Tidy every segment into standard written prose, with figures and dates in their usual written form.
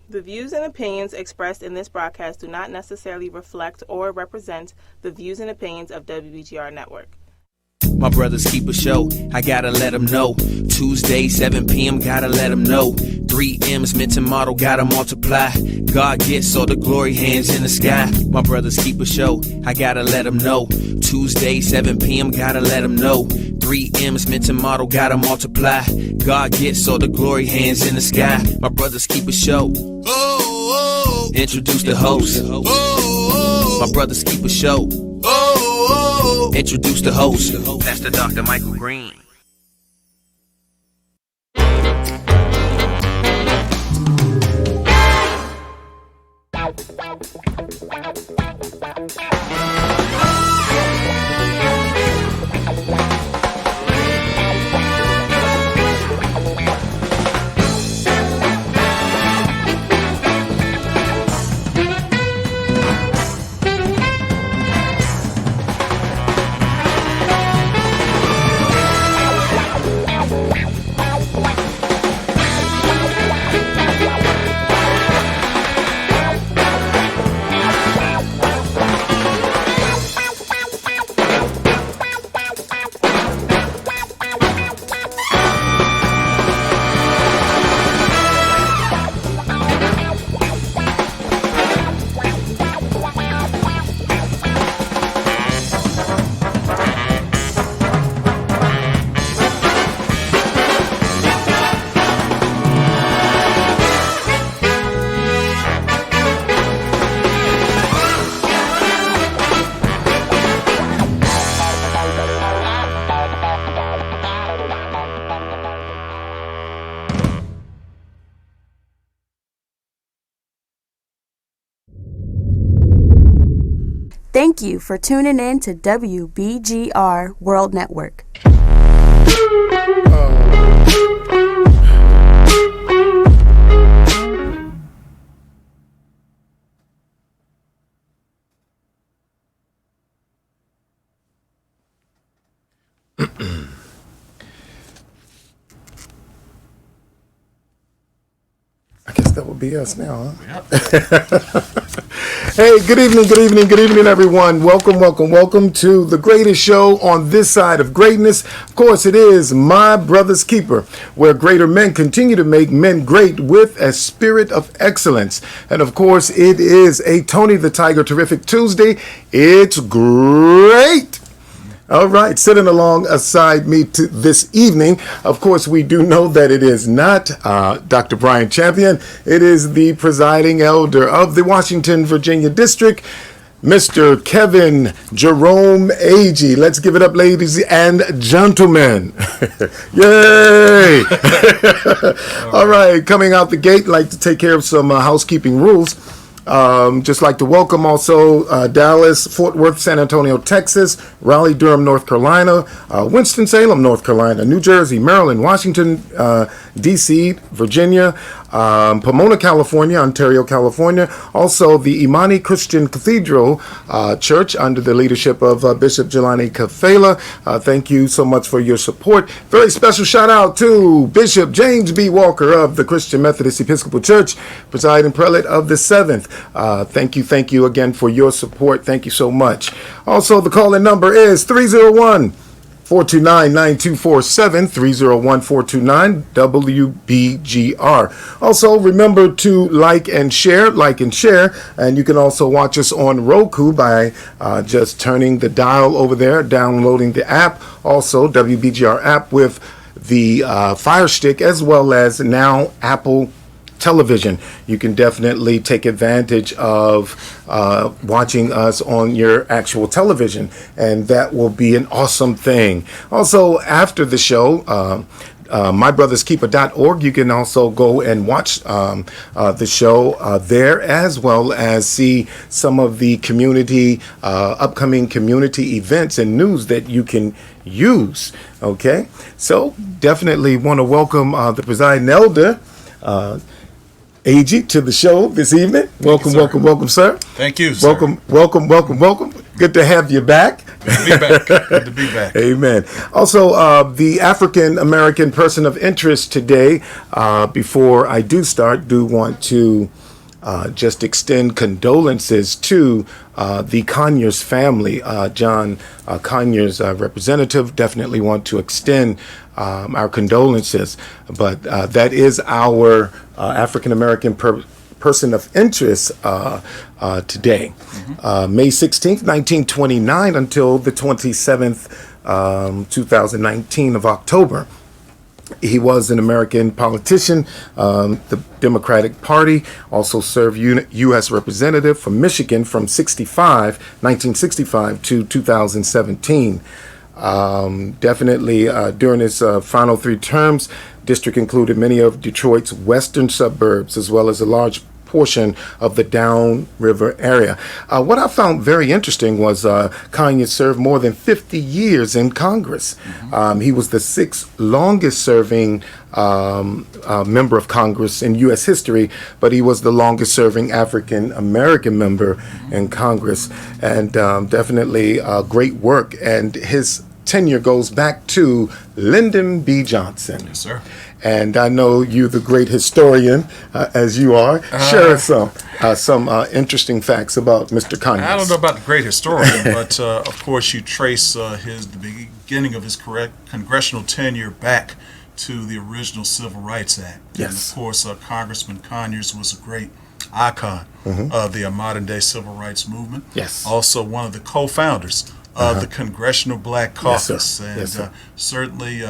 The views and opinions expressed in this broadcast do not necessarily reflect or represent the views and opinions of WBGR Network. My brothers keep a show, I gotta let them know. Tuesday, 7 p.m., gotta let them know. 3 M's, mint and model, gotta multiply. God gets all the glory, hands in the sky. My brothers keep a show, I gotta let them know. Tuesday, 7 p.m., gotta let them know. 3 M's, mint and model, gotta multiply. God gets all the glory, hands in the sky. My brothers keep a show. Introduce the host. My brothers keep a show. Introduce the host, Pastor Dr. Michael Green. Thank you for tuning in to WBGR World Network. I guess that would be us now, huh? Yep. Hey, good evening, everyone. Welcome to the greatest show on this side of greatness. Of course, it is My Brother's Keeper, where greater men continue to make men great with a spirit of excellence. And of course, it is a Tony the Tiger Terrific Tuesday. It's great. All right, sitting alongside me this evening, of course, we do know that it is not Dr. Brian Champion. It is the presiding elder of the Washington, Virginia District, Mr. Kevin Jerome Agee. Let's give it up, ladies and gentlemen. Yay! All right, coming out the gate, like to take care of some housekeeping rules. Just like to welcome also Dallas, Fort Worth, San Antonio, Texas, Raleigh, Durham, North Carolina, Winston-Salem, North Carolina, New Jersey, Maryland, Washington, D.C., Virginia, Pomona, California, Ontario, California. Also, the Imani Christian Cathedral Church under the leadership of Bishop Jelani Kafela. Thank you so much for your support. Very special shout out to Bishop James B. Walker of the Christian Methodist Episcopal Church, presiding prelate of the 7th. Thank you again for your support. Thank you so much. Also, the call-in number is 301-429-9247, 301-429-WBGR. Also, remember to like and share, and you can also watch us on Roku by just turning the dial over there, downloading the app, also WBGR app with the Fire Stick, as well as now Apple Television. You can definitely take advantage of watching us on your actual television, and that will be an awesome thing. Also, after the show, mybrotherskeeper.org, you can also go and watch the show there, as well as see some of the community upcoming community events and news that you can use. Okay, so definitely want to welcome the presiding elder, Agee, to the show this evening. Welcome, sir. Thank you, sir. Welcome. Good to have you back. Good to be back. Good to be back. Amen. Also, the African American person of interest today, before I do start, do want to just extend condolences to the Conyers family. John Conyers, representative, definitely want to extend our condolences. But that is our African American person of interest today. May 16th, 1929 until the 27th, 2019 of October. He was an American politician, the Democratic Party, also served U.S. Representative from Michigan from 1965 to 2017. Definitely during his final 3 terms, district included many of Detroit's western suburbs, as well as a large portion of the downriver area. What I found very interesting was Kanye served more than 50 years in Congress. He was the 6th longest serving member of Congress in U.S. history, but he was the longest serving African American member in Congress, and definitely great work. And his tenure goes back to Lyndon B. Johnson. Yes, sir. And I know you, the great historian, as you are, share some interesting facts about Mr. Conyers. I don't know about the great historian, but of course you trace the beginning of his congressional tenure back to the original Civil Rights Act. Yes. And of course, Congressman Conyers was a great icon of the modern day civil rights movement. Yes. Also one of the co-founders of the Congressional Black Caucus. Yes, And certainly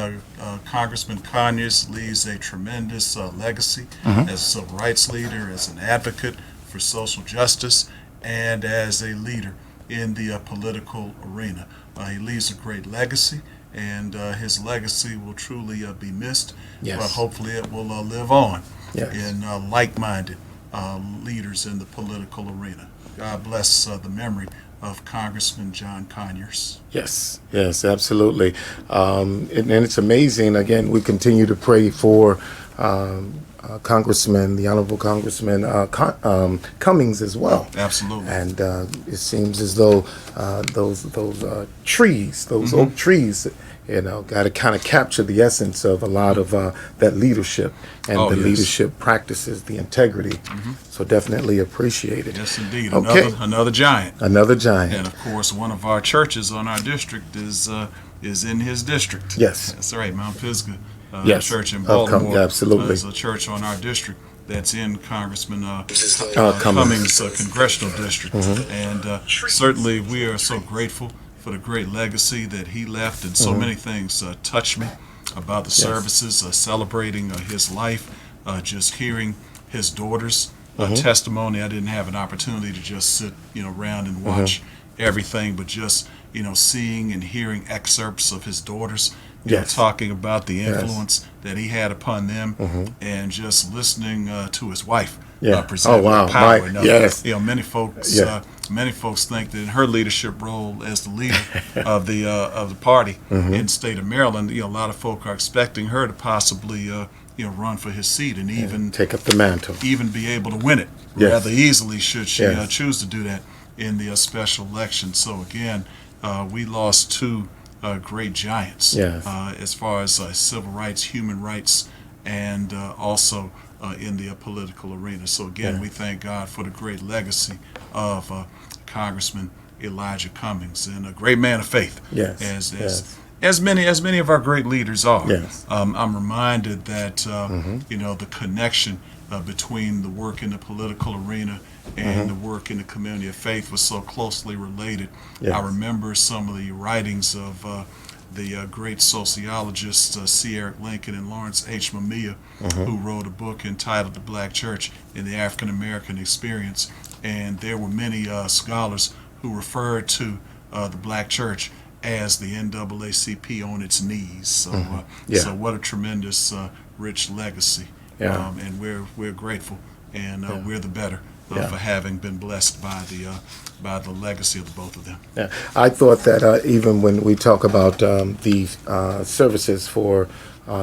Congressman Conyers leaves a tremendous legacy as a civil rights leader, as an advocate for social justice, and as a leader in the political arena. He leaves a great legacy, and his legacy will truly be missed, Yes. but hopefully it will live on Yes. in like-minded leaders in the political arena. God bless the memory of Congressman John Conyers. Yes, absolutely. And it's amazing. Again, we continue to pray for Congressman, the Honorable Congressman Cummings as well. Absolutely. And it seems as though those trees, those oak trees, got to kind of capture the essence of a lot of that leadership and the leadership practices, the integrity. So definitely appreciate it. Yes, indeed. Okay. Another giant. Another giant. And of course, one of our churches on our district is in his district. Yes. That's right, Mount Pisgah Yes. Church in Baltimore. Absolutely. Is a church on our district that's in Congressman Cummings. Cummings' congressional district. And certainly we are so grateful for the great legacy that he left, and so many things touch me about the services, celebrating his life, just hearing his daughter's testimony. I didn't have an opportunity to just sit around and watch everything, but just seeing and hearing excerpts of his daughters talking about the influence that he had upon them, and just listening to his wife present power. Many folks think that in her leadership role as the leader of the party in the state of Maryland, a lot of folk are expecting her to possibly run for his seat and even take up the mantle, even be able to win it rather easily should she choose to do that in the special election. So again, we lost 2 great giants as far as civil rights, human rights, and also in the political arena. So again, we thank God for the great legacy of Congressman Elijah Cummings, and a great man of faith, as many of our great leaders are. I'm reminded that the connection between the work in the political arena and the work in the community of faith was so closely related. I remember some of the writings of the great sociologists C. Eric Lincoln and Lawrence H. Mamiya, who wrote a book entitled The Black Church in the African American Experience. And there were many scholars who referred to the Black Church as the NAACP on its knees. So, so what a tremendous, rich legacy. And we're grateful, and we're the better for having been blessed by the legacy of the both of them. Yeah, I thought that even when we talk about the services for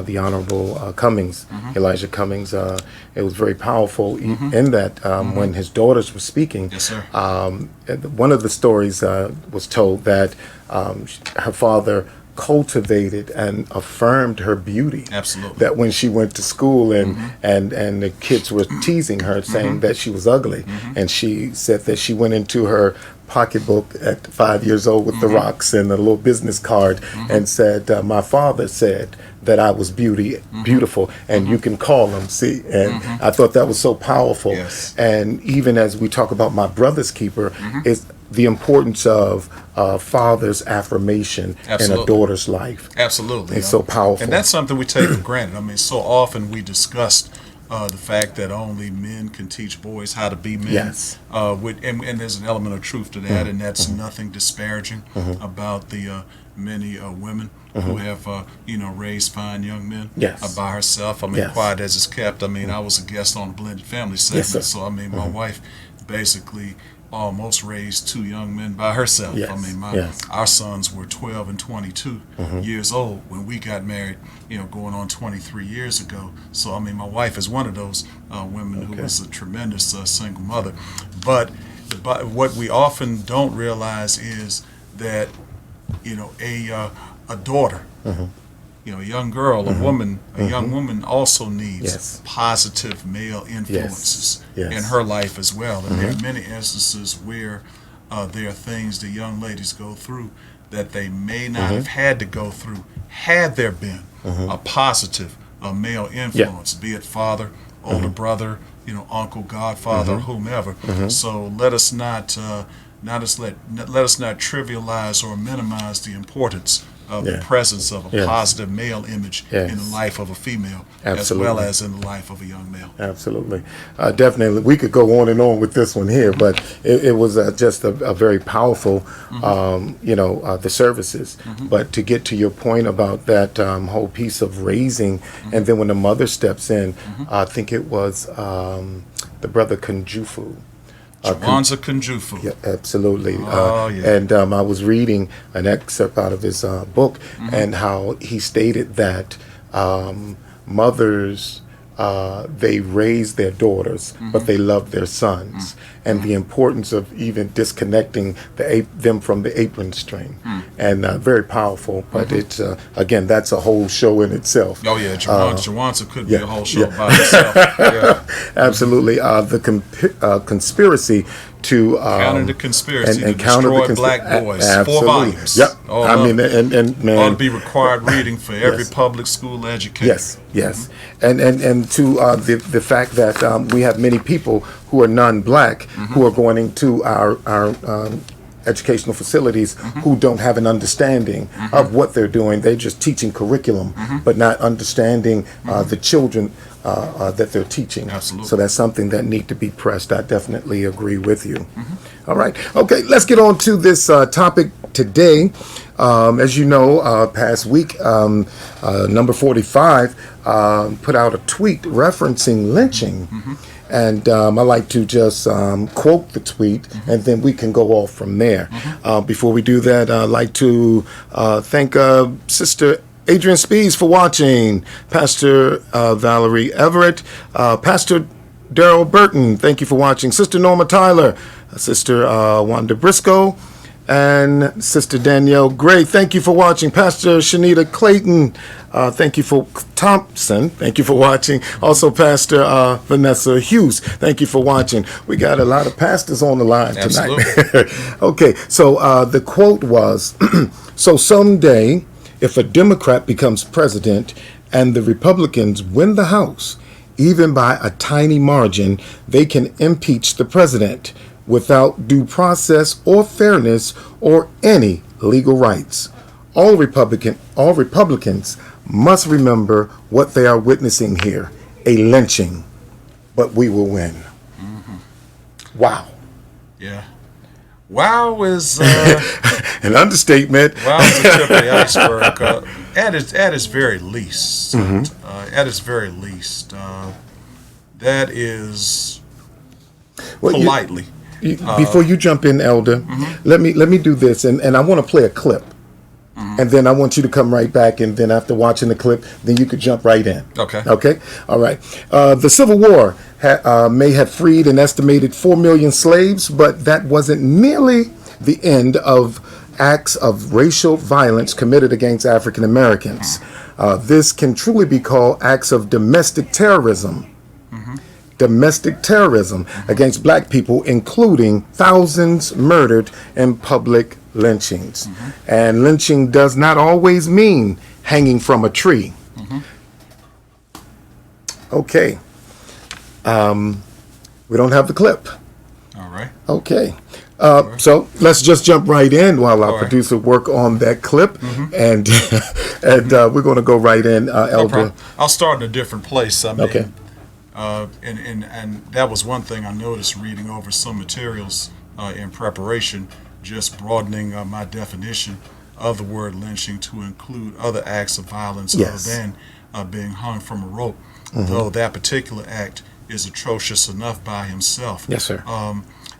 the Honorable Cummings, Elijah Cummings, it was very powerful in that when his daughters were speaking. Yes, sir. One of the stories was told that her father cultivated and affirmed her beauty. Absolutely. That when she went to school and the kids were teasing her, saying that she was ugly, and she said that she went into her pocketbook at 5 years old with the rocks and a little business card and said, my father said that I was beautiful, and you can call him, see. And I thought that was so powerful. Yes. And even as we talk about my brother's keeper, is the importance of father's affirmation in a daughter's life. Absolutely. It's so powerful. And that's something we take for granted. I mean, so often we discussed the fact that only men can teach boys how to be men. Yes. And there's an element of truth to that, and that's nothing disparaging about the many women who have, raised fine young men by herself. I mean, quiet as it's kept. I mean, I was a guest on the Blended Family segment, so I mean, my wife basically almost raised two young men by herself. Yes. I mean, our sons were 12 and 22 years old when we got married, going on 23 years ago. So, I mean, my wife is one of those women who was a tremendous single mother. But what we often don't realize is that, a daughter, a young girl, a woman, a young woman also needs positive male influences in her life as well. And there are many instances where there are things that young ladies go through that they may not have had to go through had there been a positive male influence, be it father, older brother, uncle, godfather, whomever. So let us not let us not trivialize or minimize the importance of the presence of a positive male image in the life of a female, as well as in the life of a young male. Absolutely. Definitely. We could go on and on with this one here, but it was just a very powerful, the services. But to get to your point about that whole piece of raising, and then when the mother steps in, I think it was the brother Kunjufu. Chwanza Kunjufu. Yeah, absolutely. And I was reading an excerpt out of his book, and how he stated that mothers, they raise their daughters, but they love their sons, and the importance of even disconnecting them from the apron string, and very powerful. But it's again, that's a whole show in itself. Oh yeah, Chwanza could be a whole show by itself. Absolutely. The conspiracy to counter the conspiracy and to counter destroy the black boys. Absolutely. 4 volumes. Yep. I mean, and man, ought to be required reading for every public school educator. Yes. And to the fact that we have many people who are non-black who are going into our educational facilities who don't have an understanding of what they're doing. They're just teaching curriculum, but not understanding the children that they're teaching. Absolutely. So that's something that need to be pressed. I definitely agree with you. All right. Okay, let's get on to this topic today. As you know, past week, number 45 put out a tweet referencing lynching. And I like to just quote the tweet, and then we can go off from there. Before we do that, I'd like to thank Sister Adrian Spees for watching, Pastor Valerie Everett, Pastor Daryl Burton, thank you for watching, Sister Norma Tyler, Sister Wanda Briscoe, and Sister Danielle Gray, thank you for watching. Pastor Shanita Clayton, thank you for Thompson, thank you for watching. Also Pastor Vanessa Hughes, thank you for watching. We got a lot of pastors on the line tonight. Okay, so the quote was, so someday, if a Democrat becomes president and the Republicans win the House, even by a tiny margin, they can impeach the president without due process or fairness or any legal rights. All Republicans must remember what they are witnessing here, a lynching, but we will win. Wow. Yeah. Wow is an understatement. Wow is the tip of the iceberg. At its very least, that is. politely. Before you jump in, Elder, let me do this, and I want to play a clip. And then I want you to come right back, and then after watching the clip, then you could jump right in. Okay. Okay? All right. The Civil War may have freed an estimated 4 million slaves, but that wasn't nearly the end of acts of racial violence committed against African Americans. This can truly be called acts of domestic terrorism. Domestic terrorism against black people, including thousands murdered in public lynchings. And lynching does not always mean hanging from a tree. Okay. We don't have the clip. All right. Okay. So let's just jump right in while our producer work on that clip, and we're going to go right in, Elder. No, I'll start in a different place. I mean, okay. And that was one thing I noticed reading over some materials in preparation, just broadening my definition of the word lynching to include other acts of violence other than being hung from a rope, though that particular act is atrocious enough by himself. Yes, sir.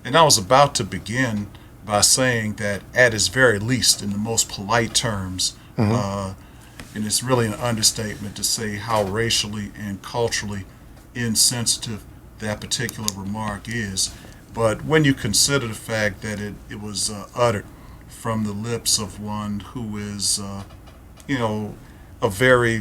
And I was about to begin by saying that at its very least, in the most polite terms, and it's really an understatement to say how racially and culturally insensitive that particular remark is. But when you consider the fact that it was uttered from the lips of one who is,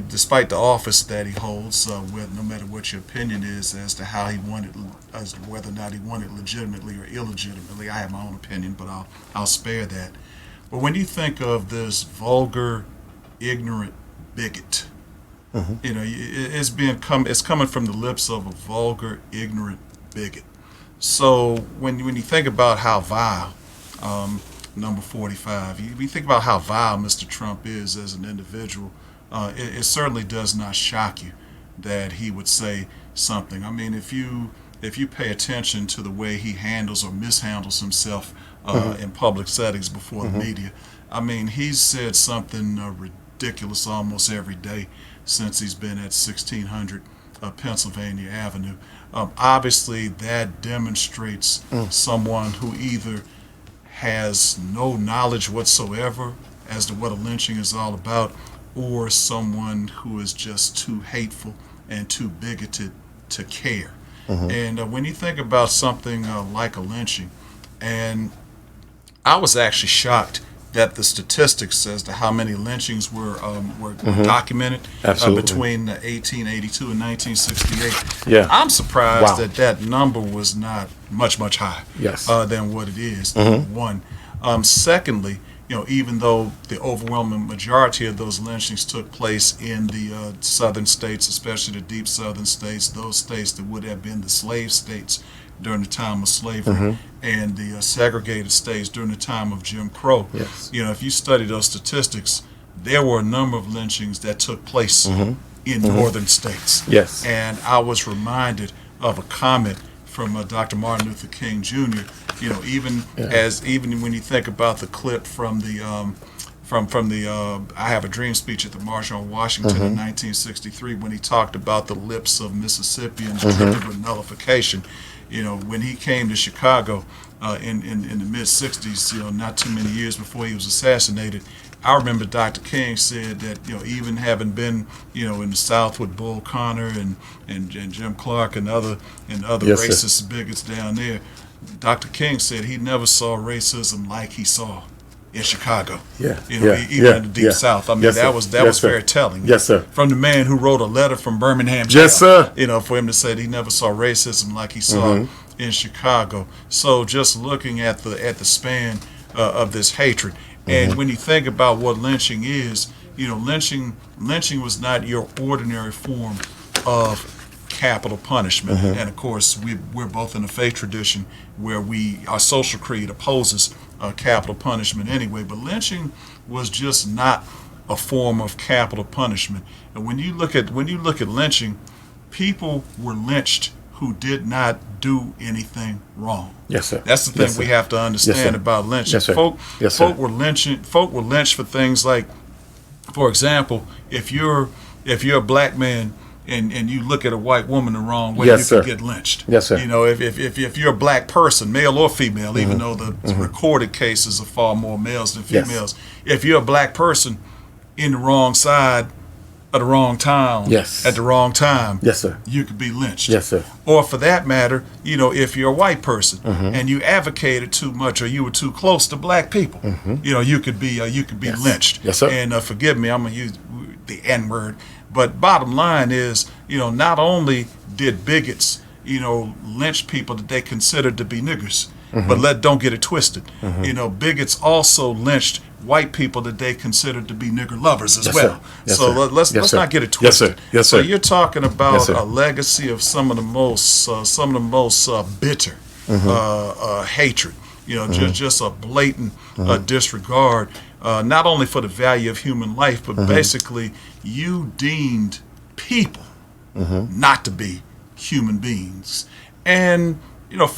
despite the office that he holds, no matter what your opinion is as to how he wanted, as to whether or not he wanted legitimately or illegitimately, I have my own opinion, but I'll spare that. But when you think of this vulgar, ignorant bigot, it's coming from the lips of a vulgar, ignorant bigot. So when you think about how vile, number 45, you think about how vile Mr. Trump is as an individual, it certainly does not shock you that he would say something. I mean, if you pay attention to the way he handles or mishandles himself in public settings before the media, I mean, he's said something ridiculous almost every day since he's been at 1600 Pennsylvania Avenue. Obviously, that demonstrates someone who either has no knowledge whatsoever as to what a lynching is all about, or someone who is just too hateful and too bigoted to care. And when you think about something like a lynching, and I was actually shocked that the statistics as to how many lynchings were documented between 1882 and 1968. Yeah. I'm surprised that number was not much higher than what it is. One. Secondly, even though the overwhelming majority of those lynchings took place in the southern states, especially the deep southern states, those states that would have been the slave states during the time of slavery, and the segregated states during the time of Jim Crow. If you study those statistics, there were a number of lynchings that took place in northern states. And I was reminded of a comment from Dr. Martin Luther King Jr. Even when you think about the clip from the I Have a Dream speech at the March on Washington in 1963, when he talked about the lips of Mississippians dripping with nullification. When he came to Chicago in the mid-'60s, not too many years before he was assassinated, I remember Dr. King said that, even having been, in the South with Bull Connor and Jim Clark and other racist bigots down there, Dr. King said he never saw racism like he saw in Chicago. Even in the Deep South. I mean, that was very telling. From the man who wrote a letter from Birmingham jail, for him to say that he never saw racism like he saw in Chicago. So just looking at the span of this hatred, and when you think about what lynching is, lynching was not your ordinary form of capital punishment. And of course, we're both in a faith tradition where our social creed opposes capital punishment anyway, but lynching was just not a form of capital punishment. And when you look at lynching, people were lynched who did not do anything wrong. That's the thing we have to understand about lynching. Folk were lynched for things like, for example, if you're a black man and you look at a white woman the wrong way, Yes, you sir. can get lynched. Yes, sir. You know, if you're a black person, male or female, even though the recorded cases are far more males than females, if you're a black person in the wrong side at the wrong time, at the wrong time, yes, sir, you could be lynched. Yes, sir. Or for that matter, you know, if you're a white person and you advocated too much or you were too close to black people, you know, you could be lynched. Yes, sir. And forgive me, I'm gonna use the N-word, but bottom line is, you know, not only did bigots, you know, lynch people that they considered to be niggers, but don't get it twisted. You know, bigots also lynched white people that they considered to be nigger lovers as well. Yes, so sir. let's not get it twisted. Yes, sir. Yes, sir. So you're talking about a legacy of some of the most bitter hatred. You know, just a blatant disregard, not only for the value of human life, but basically you deemed people not to be human beings. And you know,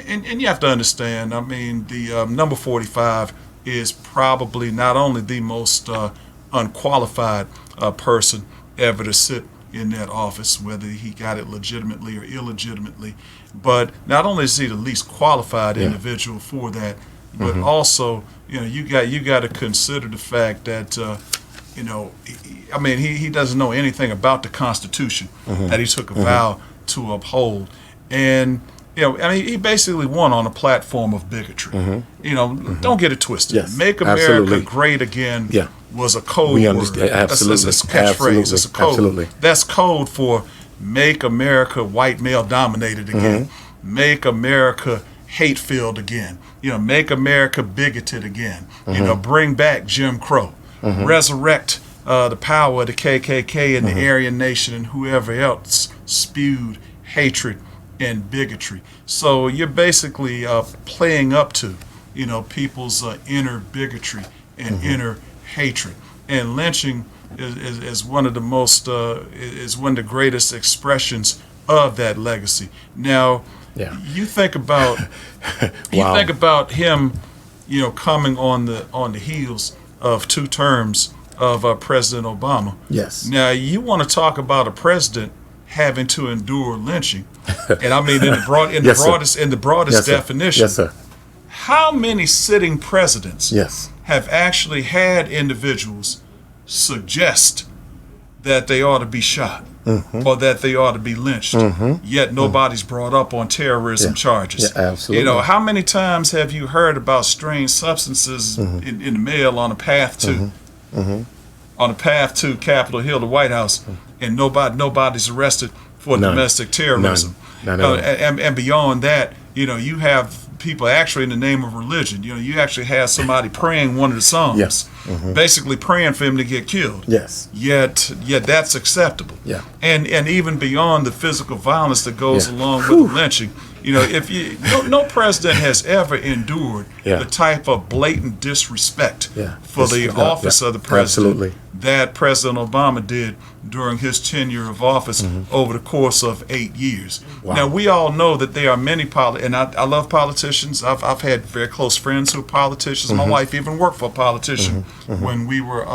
and you have to understand, I mean, the number 45 is probably not only the most unqualified person ever to sit in that office, whether he got it legitimately or illegitimately, but not only is he the least qualified individual for that, but also, you know, you got to consider the fact that you know, I mean, he doesn't know anything about the Constitution that he took a vow to uphold. And you know, I mean, he basically won on a platform of bigotry. You know, don't get it twisted. Yes, Make America absolutely. Great Again was a code We word. understand. Absolutely. That's a catchphrase. It's a code. Absolutely. That's code for make America white male dominated again. Make America hate filled again. You know, make America bigoted again. You know, bring back Jim Crow. Resurrect the power of the KKK and the Aryan Nation and whoever else spewed hatred and bigotry. So you're basically playing up to, you know, people's inner bigotry and inner hatred. And lynching is one of the most is one of the greatest expressions of that legacy. Now, you think about you think about him, you know, coming on the heels of 2 terms of President Obama. Yes. Now you want to talk about a president having to endure lynching, and I mean in the broadest definition. Yes, sir. How many sitting presidents Yes. have actually had individuals suggest that they ought to be shot or that they ought to be lynched, yet nobody's brought up on terrorism charges? Yeah, absolutely. You know, how many times have you heard about strange substances in the mail on a path to Capitol Hill, the White House, and nobody's arrested for domestic terrorism? None at all. And beyond that, you know, you have people actually in the name of religion. You know, you actually have somebody praying one of the songs, basically praying for him to get killed. Yes. Yet that's acceptable. Yeah. And even beyond the physical violence that goes along with the lynching, you know, if no president has ever endured the type of blatant disrespect for the office of the president that President Obama did during his tenure of office over the course of 8 years. Now, we all know that there are many and I love politicians. I've had very close friends who are politicians. My wife even worked for a politician when we were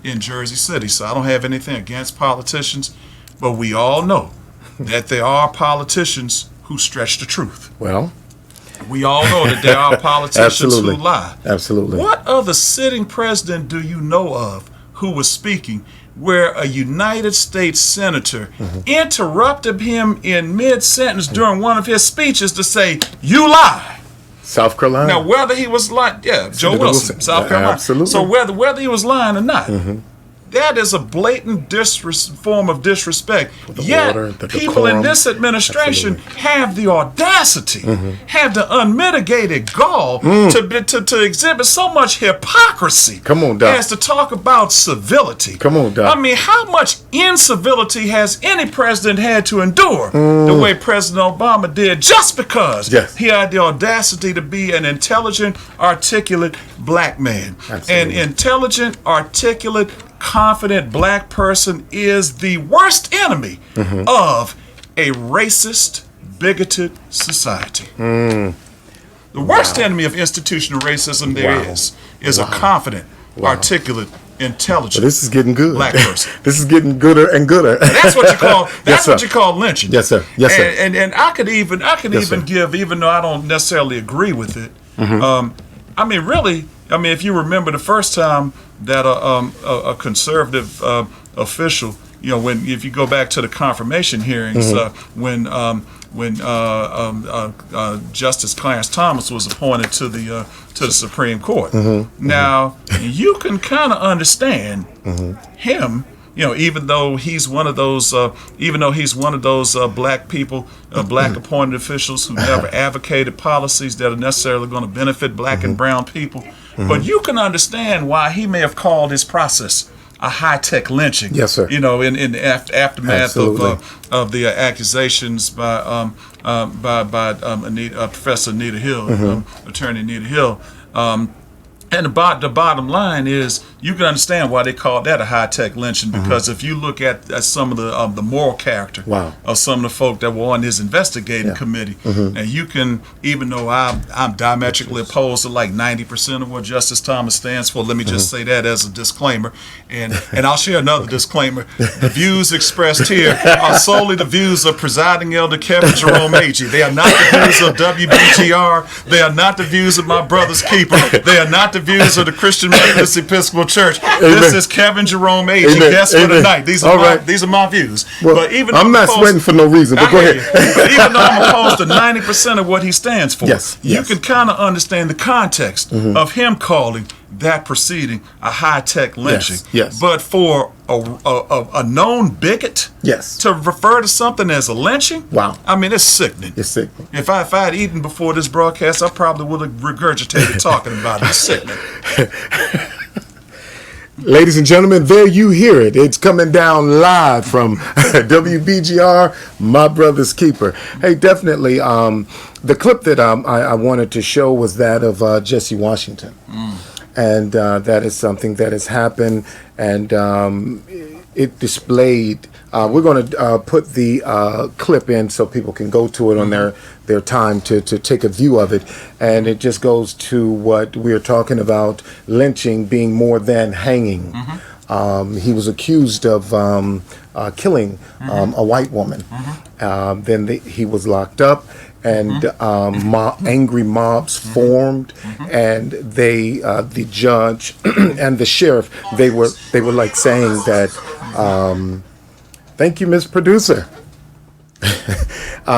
in Jersey City, so I don't have anything against politicians, but we all know that there are politicians who stretch the truth. Well, we all know that there are politicians who lie. Absolutely. What other sitting president do you know of who was speaking where a United States senator interrupted him in mid-sentence during one of his speeches to say, "You lie"? South Carolina. Now, whether he was lying, Joe Wilson, South Carolina. Absolutely. So whether he was lying or not, that is a blatant form of disrespect. Yet people in this administration have the audacity, have the unmitigated gall to exhibit so much hypocrisy. Come on, Doc. As to talk about civility. Come on, Doc. I mean, how much incivility has any president had to endure the way President Obama did, just because he had the audacity to be an intelligent, articulate black man? An intelligent, articulate, confident black person is the worst enemy of a racist, bigoted society. The worst enemy of institutional racism there is a confident, articulate, intelligent. This is getting good. Black person. This is getting gooder and gooder. That's what you call. That's Yes, what you call lynching. Yes, sir. Yes, sir. And I could even sir. give, even though I don't necessarily agree with it. I mean, really. I mean, if you remember the first time that a conservative official, if you go back to the confirmation hearings, when Justice Clarence Thomas was appointed to the Supreme Court. Now you can kind of understand him. Even though he's one of those, black people, black appointed officials who never advocated policies that are necessarily going to benefit black and brown people. But you can understand why he may have called his process a high-tech lynching. Yes, sir. In the aftermath of the accusations by Professor Anita Hill, Attorney Anita Hill. And the bottom line is, you can understand why they call that a high-tech lynching, because if you look at some of the moral character of some of the folk that were on his investigating committee, and you can, even though I'm diametrically opposed to like 90% of what Justice Thomas stands for, let me just say that as a disclaimer, and I'll share another disclaimer. The views expressed here are solely the views of Presiding Elder Kevin Jerome Agee. They are not the views of WBGR. They are not the views of my brother's keeper. They are not the views of the Christian Methodist Episcopal Church. Amen. This is Kevin Jerome Agee. Guest for the night. These are my views. Well, but even I'm not sweating for no reason. But go ahead. But even though I'm opposed to 90% of what he stands for, yes. you can kind of understand the context of him calling that proceeding a high-tech lynching. Yes. But for a known bigot to refer to something as a lynching, I mean, it's sickening. It's sickening. If I had eaten before this broadcast, I probably would have regurgitated talking about it. It's sickening. Ladies and gentlemen, there you hear it. It's coming down live from WBGR, my brother's keeper. Hey, definitely. The clip that I wanted to show was that of Jesse Washington. And that is something that has happened, and it displayed. We're going to put the clip in so people can go to it on their time to take a view of it. And it just goes to what we're talking about, lynching being more than hanging. He was accused of killing a white woman. Then he was locked up. And angry mobs formed, and they, the judge and the sheriff, they were like saying that, thank you, Ms. Producer.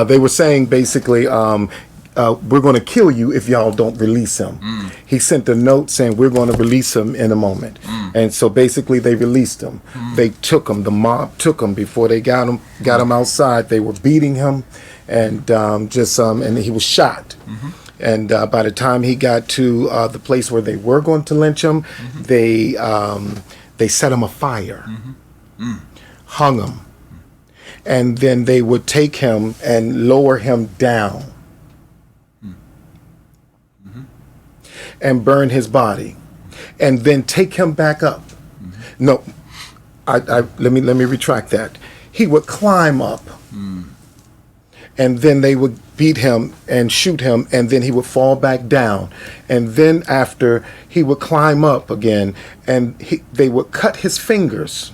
They were saying basically, we're going to kill you if y'all don't release him. He sent a note saying we're going to release him in a moment. And so basically they released him. They took him. The mob took him before they got him outside. They were beating him. And and he was shot. And by the time he got to the place where they were going to lynch him, they set him afire, hung him, and then they would take him and lower him down and burn his body, and then take him back up. No, let me retract that. He would climb up. And then they would beat him and shoot him, and then he would fall back down. And then after, he would climb up again, and they would cut his fingers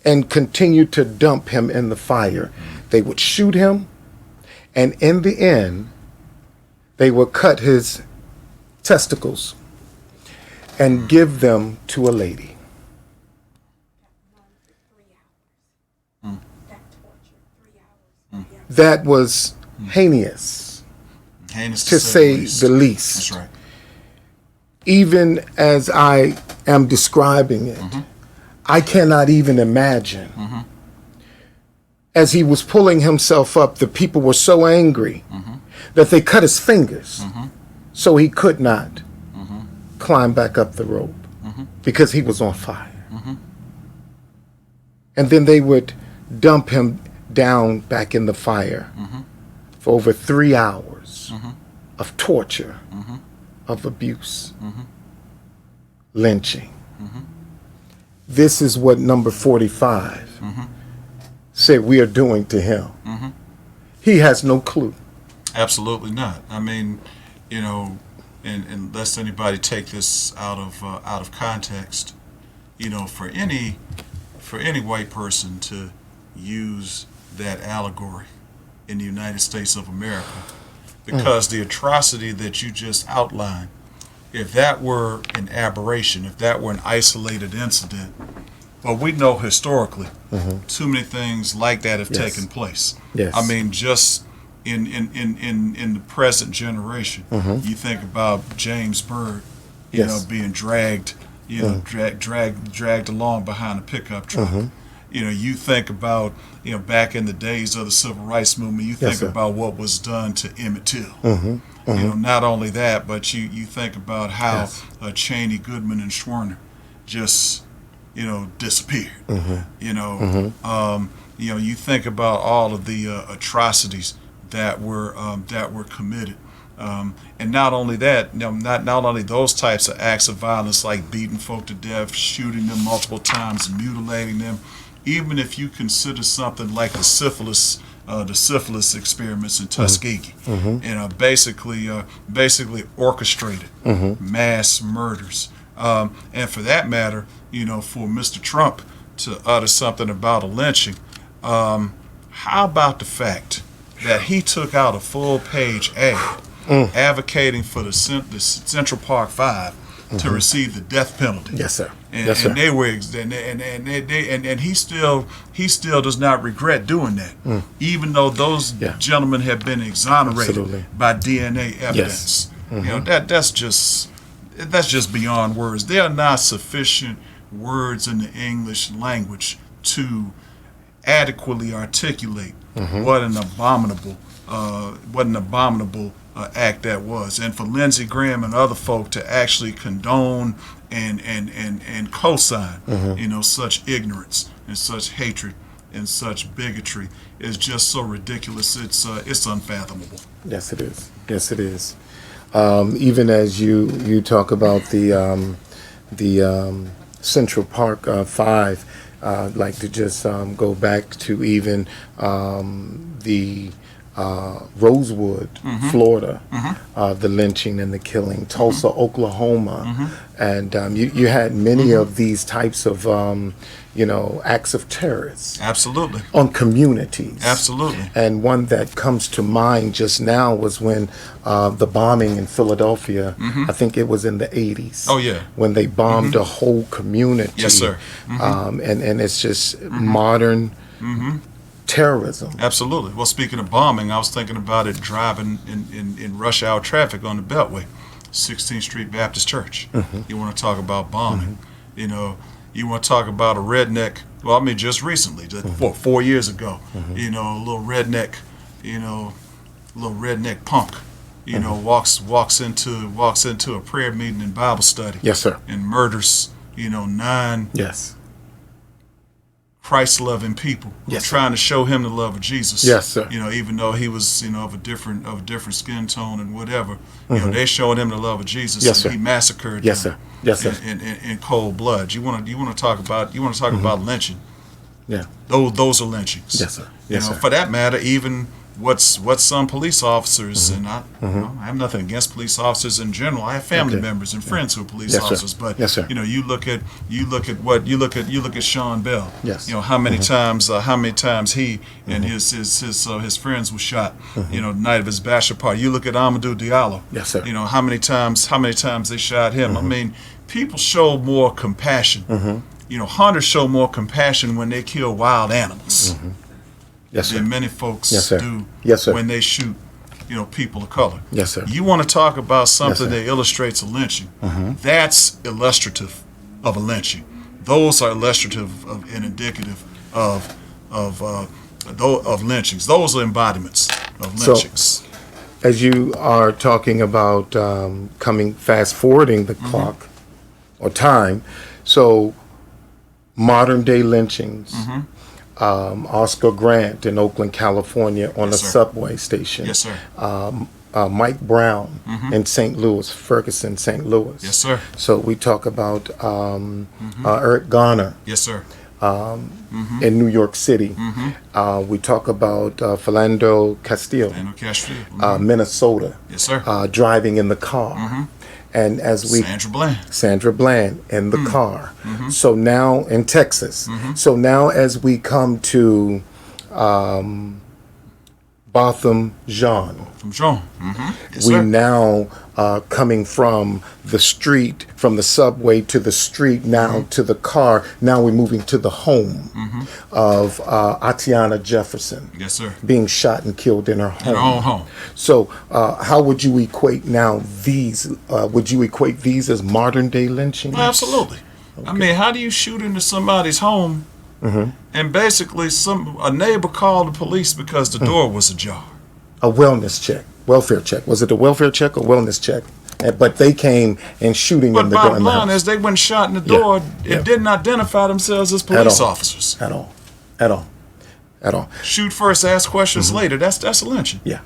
and continue to dump him in the fire. They would shoot him, and in the end, they would cut his testicles and give them to a lady. That was heinous to say the least. That's right. Even as I am describing it, I cannot even imagine. As he was pulling himself up, the people were so angry that they cut his fingers so he could not climb back up the rope because he was on fire. And then they would dump him down back in the fire for over 3 hours of torture, of abuse, lynching. This is what number 45 said we are doing to him. He has no clue. Absolutely not. I mean, and lest anybody take this out of context, for any white person to use that allegory in the United States of America, because the atrocity that you just outlined, if that were an aberration, if that were an isolated incident, well, we know historically too many things like that have taken place. Yes. I mean, just in the present generation, you think about James Byrd, being dragged, dragged along behind a pickup truck. You think about, back in the days of the Civil Rights Movement, you think about what was done to Emmett Till. Not only that, but you think about how Cheney, Goodman, and Schwerner just, disappeared. You think about all of the atrocities that were committed. And not only that, not only those types of acts of violence like beating folk to death, shooting them multiple times, mutilating them, even if you consider something like the syphilis experiments in Tuskegee, basically orchestrated mass murders. And for that matter, for Mr. Trump to utter something about a lynching, how about the fact that he took out a full-page ad advocating for the Central Park Five to receive the death penalty? Yes, sir. And, Yes, sir. and they were, and he still does not regret doing that, even though those gentlemen have been exonerated by DNA evidence. That's just beyond words. There are not sufficient words in the English language to adequately articulate what an abominable act that was, and for Lindsey Graham and other folk to actually condone and co-sign, such ignorance and such hatred and such bigotry is just so ridiculous. It's unfathomable. Yes, it is. Yes, it is. Even as you talk about the Central Park Five, I'd like to just go back to even the Rosewood, Florida, the lynching and the killing, Tulsa, Oklahoma, and you had many of these types of acts of terrorists. Absolutely. On communities. Absolutely. And one that comes to mind just now was when the bombing in Philadelphia, I think it was in the 80s. Oh, yeah. When they bombed a whole community. Yes, sir. And it's just modern terrorism. Absolutely. Well, speaking of bombing, I was thinking about it driving in rush hour traffic on the Beltway, 16th Street Baptist Church. You want to talk about bombing. You want to talk about a redneck, well, I mean, just recently, just 4 years ago, a little redneck punk, walks into a prayer meeting and Bible study. Yes, sir. And murders, 9 Christ-loving people trying to show him the love of Jesus. Yes, sir. Even though he was, of a different skin tone and whatever, they showed him the love of Jesus. Yes, and sir. He massacred Yes, them. sir. Yes, sir. In cold blood. You want to talk about lynching? Yeah. Those are lynchings. Yes, sir. Yes, sir. For that matter, even what some police officers, and I have nothing against police officers in general. I have family members and friends who are police officers, but you look at Sean Bell. Yes. How many times he and his friends were shot. The night of his bachelor party. You look at Amadou Diallo. Yes, sir. How many times they shot him. I mean, people show more compassion. Hunters show more compassion when they kill wild animals. Yes, sir. Than many folks do when they shoot, people of color. Yes, sir. You want to talk about something that illustrates a lynching. That's illustrative of a lynching. Those are illustrative and indicative of lynchings. Those are embodiments of lynchings. So, as you are talking about fast forwarding the clock or time, so modern day lynchings. Oscar Grant in Oakland, California, on a subway station. Yes, sir. Mike Brown in St. Louis, Ferguson, St. Louis. Yes, sir. So we talk about Eric Garner. Yes, sir. In New York City. We talk about Philando Castile, Minnesota. Yes, sir. Driving in the car. And as we Sandra Bland in the car. So now in Texas. So now as we come to Botham Jean. Yes, we sir. now coming from the street, from the subway to the street, now to the car. Now we're moving to the home of Atiana Jefferson. Yes, sir. Being shot and killed in her home. In her own home. So how would you equate now these? Would you equate these as modern day lynching? Well, absolutely. Okay. I mean, how do you shoot into somebody's home and basically a neighbor called the police because the door was ajar? A wellness check, welfare check. Was it a welfare check or wellness check? But they came and shooting in the door. But bottom line is they went shot in the door. It didn't identify themselves as police officers. At all. Shoot first, ask questions later. That's a lynching. Yeah,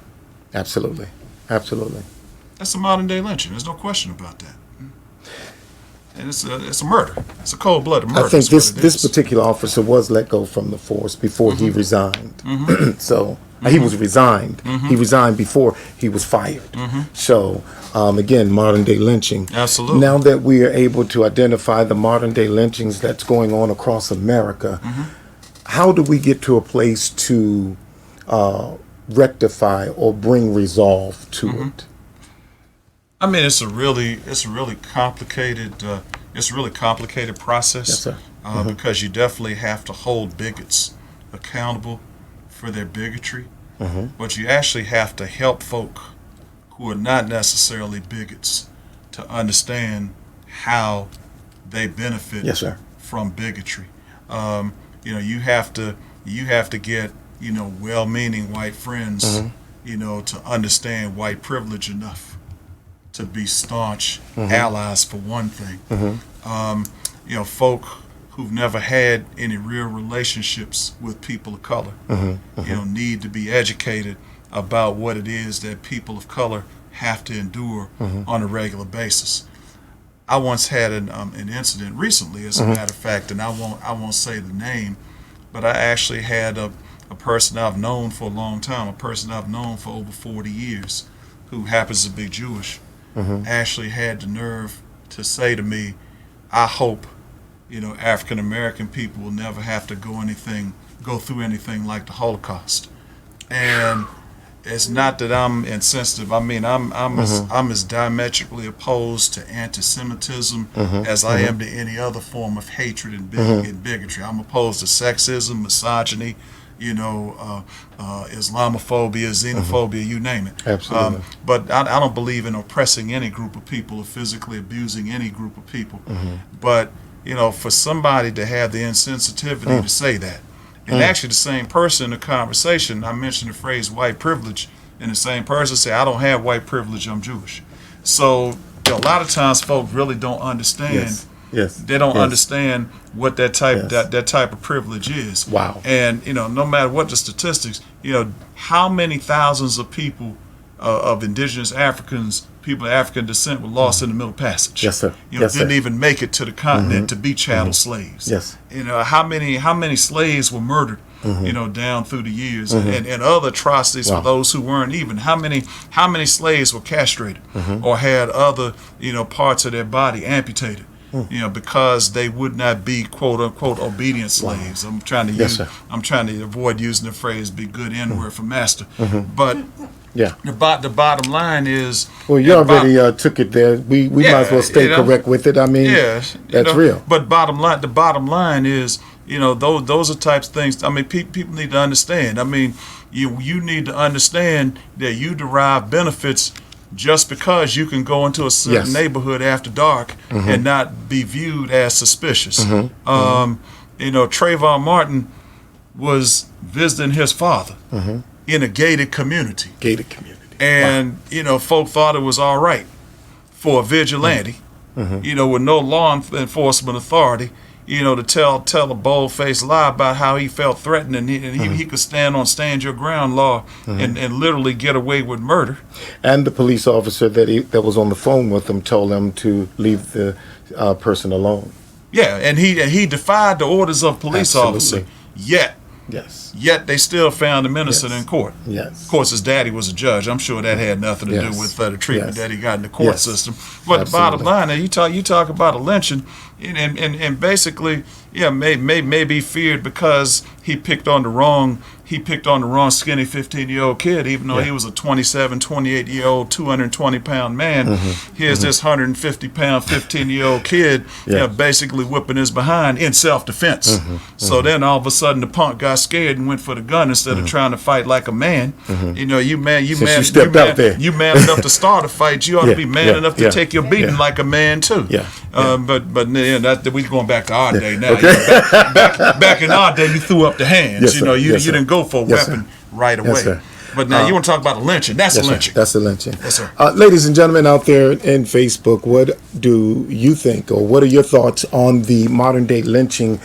absolutely. That's a modern day lynching. There's no question about that. And it's a murder. It's a cold-blooded murder. I think this particular officer was let go from the force before he resigned. So he was resigned. He resigned before he was fired. So again, modern day lynching. Absolutely. Now that we are able to identify the modern day lynchings that's going on across America, how do we get to a place to rectify or bring resolve to it? I mean, it's a really complicated process. Yes, sir. Because you definitely have to hold bigots accountable for their bigotry, but you actually have to help folk who are not necessarily bigots to understand how they benefit from bigotry. You have to get well-meaning white friends to understand white privilege enough to be staunch allies for one thing. Folk who've never had any real relationships with people of color, need to be educated about what it is that people of color have to endure on a regular basis. I once had an incident recently, as a matter of fact, and I won't say the name, but I actually had a person I've known for a long time, a person I've known for over 40 years, who happens to be Jewish, actually had the nerve to say to me, I hope, African American people will never have to go through anything like the Holocaust. And it's not that I'm insensitive. I mean, I'm as diametrically opposed to anti-Semitism as I am to any other form of hatred and bigotry. I'm opposed to sexism, misogyny, Islamophobia, xenophobia, you name it. Absolutely. But I don't believe in oppressing any group of people or physically abusing any group of people. But, for somebody to have the insensitivity to say that, and actually the same person in the conversation, I mentioned the phrase white privilege, and the same person say, I don't have white privilege, I'm Jewish. So a lot of times folks really don't understand. Yes. They don't understand what that type of privilege is. Wow. And no matter what the statistics, how many thousands of people of indigenous Africans, people of African descent, were lost in the Middle Passage. Yes, sir. Didn't even make it to the continent to be chattel slaves. Yes. How many slaves were murdered, down through the years, and other atrocities for those who weren't even. How many slaves were castrated or had other, parts of their body amputated? Because they would not be quote unquote obedient slaves. I'm trying to avoid using the phrase "be good N-word for master." But the bottom line is, well, you already took it there. We might as well stay correct with it. I mean, that's real. But the bottom line is, those are types of things. I mean, people need to understand. I mean, you need to understand that you derive benefits just because you can go into a certain neighborhood after dark and not be viewed as suspicious. Trayvon Martin was visiting his father in a gated community. And, folk thought it was all right for a vigilante, with no law enforcement authority, to tell a bold-faced lie about how he felt threatened and he could stand your ground law and literally get away with murder. And the police officer that was on the phone with him told him to leave the person alone. Yeah, and he defied the orders of police officer. Yet Yes. Yet they still found him innocent in court. Yes. Of course, his daddy was a judge. I'm sure that had nothing to do with the treatment that he got in the court system. But the bottom line, you talk about a lynching, and basically, may be feared because he picked on the wrong skinny 15-year-old kid, even though he was a 27, 28-year-old, 220-pound man. Here's this 150-pound 15-year-old kid basically whipping his behind in self-defense. So then all of a sudden the punk got scared and went for the gun instead of trying to fight like a man. You man enough to start a fight. You ought to be man enough to take your beating like a man too. But we going back to our day now. Back in our day, you threw up the hands. You didn't go for a weapon right away. But now you want to talk about a lynching. That's a lynching. That's a lynching. Yes, sir. Ladies and gentlemen out there in Facebook, what do you think, or what are your thoughts on the modern day lynching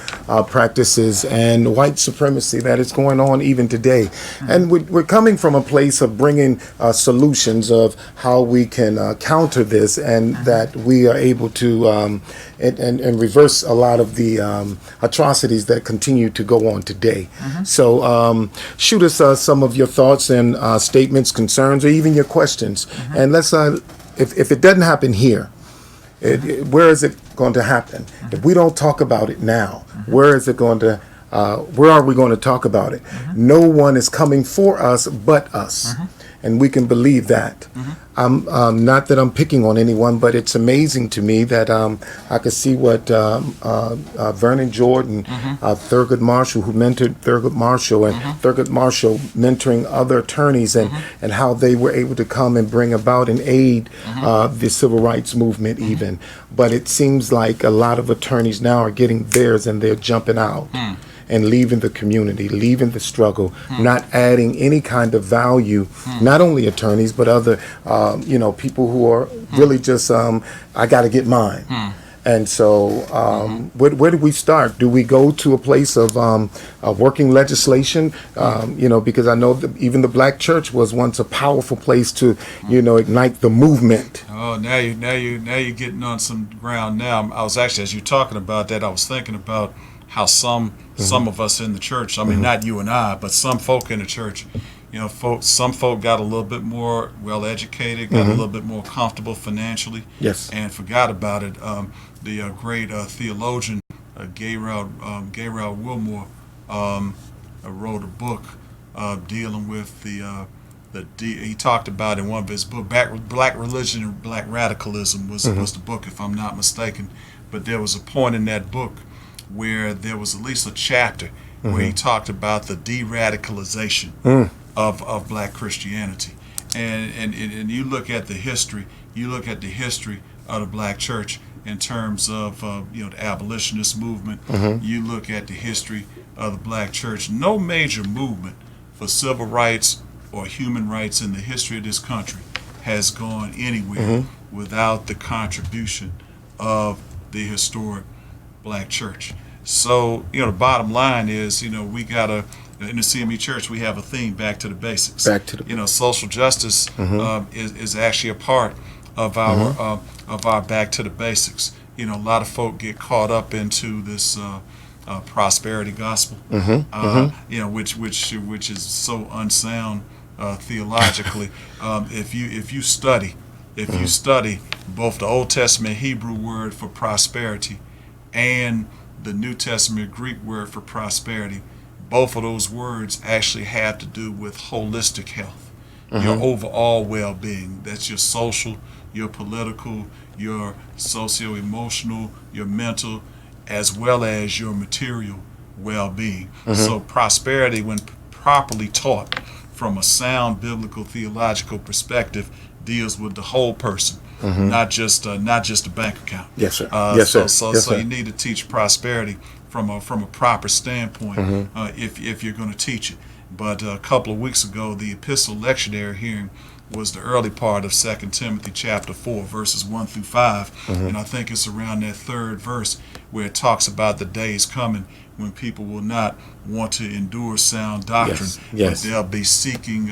practices and white supremacy that is going on even today? And we're coming from a place of bringing solutions of how we can counter this, and that we are able to and reverse a lot of the atrocities that continue to go on today. So shoot us some of your thoughts and statements, concerns, or even your questions. And let's, if it doesn't happen here, where is it going to happen? If we don't talk about it now, where is it going to, where are we going to talk about it? No one is coming for us but us. And we can believe that. I'm not that I'm picking on anyone, but it's amazing to me that I could see what Vernon Jordan, Thurgood Marshall, who mentored Thurgood Marshall, and Thurgood Marshall mentoring other attorneys, and how they were able to come and bring about and aid the civil rights movement even. But it seems like a lot of attorneys now are getting theirs and they're jumping out. And leaving the community, leaving the struggle, not adding any kind of value, not only attorneys, but other, people who are really just, I got to get mine. And so where do we start? Do we go to a place of working legislation? Because I know that even the black church was once a powerful place to, ignite the movement. Oh, now you're getting on some ground now. I was actually, as you're talking about that, I was thinking about how some of us in the church, I mean, not you and I, but some folk in the church, some folk got a little bit more well-educated, got a little bit more comfortable financially, and forgot about it. The great theologian, Gabriel Wilmore, wrote a book dealing with he talked about in one of his books, Black Religion and Black Radicalism was the book, if I'm not mistaken. But there was a point in that book where there was at least a chapter where he talked about the de-radicalization of black Christianity. And you look at the history, of the black church in terms of the abolitionist movement. You look at the history of the black church. No major movement for civil rights or human rights in the history of this country has gone anywhere without the contribution of the historic black church. So, the bottom line is, we gotta, in the CME church, we have a theme, back to the basics. Social justice is actually a part of our back to the basics. A lot of folk get caught up into this prosperity gospel, which is so unsound theologically. If you study both the Old Testament Hebrew word for prosperity and the New Testament Greek word for prosperity, both of those words actually have to do with holistic health, your overall well-being. That's your social, your political, your socio-emotional, your mental, as well as your material well-being. So prosperity, when properly taught from a sound biblical theological perspective, deals with the whole person. Not just a bank account. Yes, sir. So you need to teach prosperity from a proper standpoint if you're going to teach it. But a couple of weeks ago, the epistle lectionary hearing was the early part of 2 Timothy chapter 4, verses 1 through 5. And I think it's around that third verse where it talks about the days coming when people will not want to endure sound doctrine, but they'll be seeking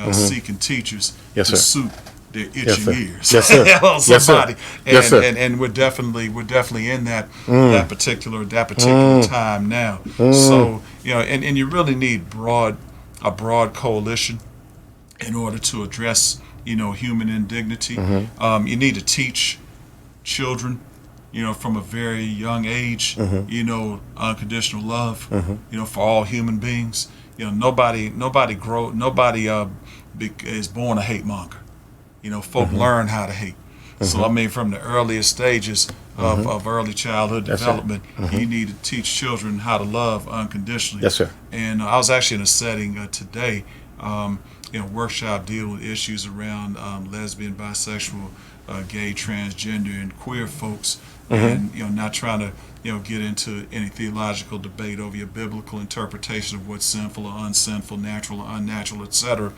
teachers to suit their itching ears. Hello, somebody. And we're definitely in that particular time now. So and you really need a broad coalition in order to address, human indignity. You need to teach children, from a very young age, unconditional love, for all human beings. Nobody is born a hate monger. Folk learn how to hate. So, from the earliest stages of early childhood development, you need to teach children how to love unconditionally. Yes, sir. And I was actually in a setting today, workshop deal with issues around lesbian, bisexual, gay, transgender, and queer folks, and not trying to get into any theological debate over your biblical interpretation of what's sinful or unsinful, natural or unnatural, etc.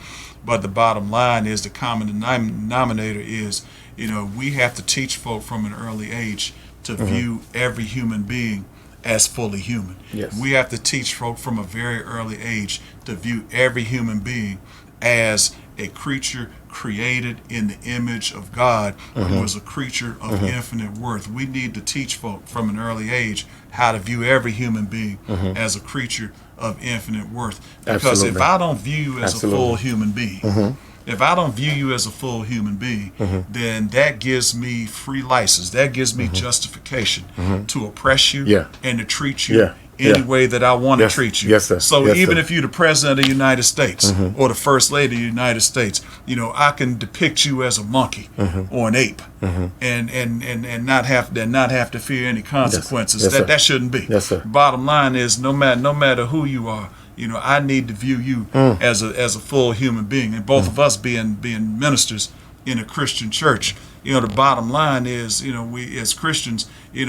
But the bottom line is, the common denominator is, we have to teach folk from an early age to view every human being as fully human. Yes. We have to teach folk from a very early age to view every human being as a creature created in the image of God, who is a creature of infinite worth. We need to teach folk from an early age how to view every human being as a creature of infinite worth. Because Absolutely. if I don't view you as Absolutely. a full human being, if I don't view you as a full human being, then that gives me free license. That gives me justification to oppress you and to treat you any way that I want to treat you. Yes, sir. So Yes, even sir. if you're the president of the United States or the first lady of the United States, I can depict you as a monkey or an ape and not have to fear any consequences. Yes, sir. That shouldn't be. Yes, sir. Bottom line is, no matter who you are, I need to view you as a full human being. And both of us being ministers in a Christian church, the bottom line is, we as Christians, we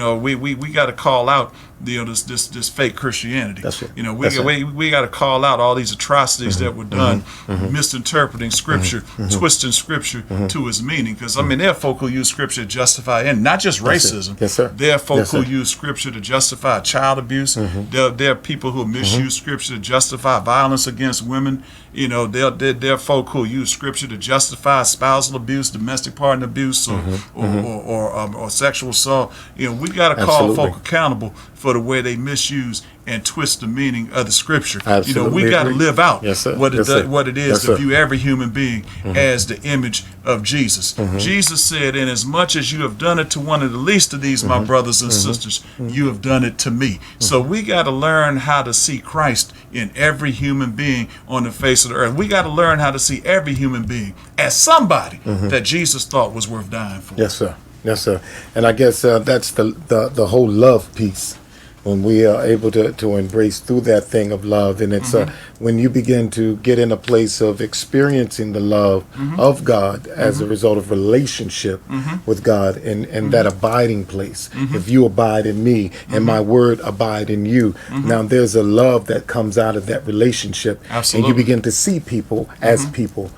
got to call out, this fake Christianity. That's it. We got to call out all these atrocities that were done, misinterpreting Scripture, twisting Scripture to its meaning. Because there are folk who use Scripture to justify, and not just racism. Yes, sir. There are folk Yes, who sir. use Scripture to justify child abuse. There are people who misuse Scripture to justify violence against women. There are folk who use Scripture to justify spousal abuse, domestic partner abuse, or sexual assault. We got to call Absolutely. folk accountable for the way they misuse and twist the meaning of the Scripture. Absolutely We got to agree. live out Yes, sir. what Yes, sir. it is Yes, to sir. view every human being as the image of Jesus. Jesus said, "In as much as you have done it to one of the least of these, my brothers and sisters, you have done it to me." So we got to learn how to see Christ in every human being on the face of the earth. We got to learn how to see every human being as somebody that Jesus thought was worth dying for. Yes, sir. Yes, sir. And I guess that's the whole love piece. When we are able to embrace through that thing of love, and it's when you begin to get in a place of experiencing the love of God as a result of relationship with God, and that abiding place. If you abide in me and my word abide in you, now there's a love that comes out of that relationship. Absolutely. And you begin to see people as people,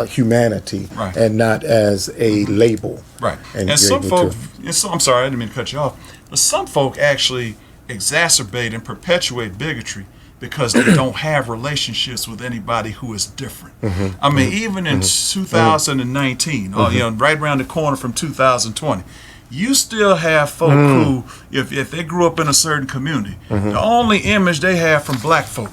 humanity, Right. and not as a label. Right. And And you're some able folk, I'm sorry, I didn't mean to cut you off, but some folk actually exacerbate and perpetuate bigotry because they don't have relationships with anybody who is different. Even in 2019, right around the corner from 2020, you still have folk who, if they grew up in a certain community, the only image they have from black folk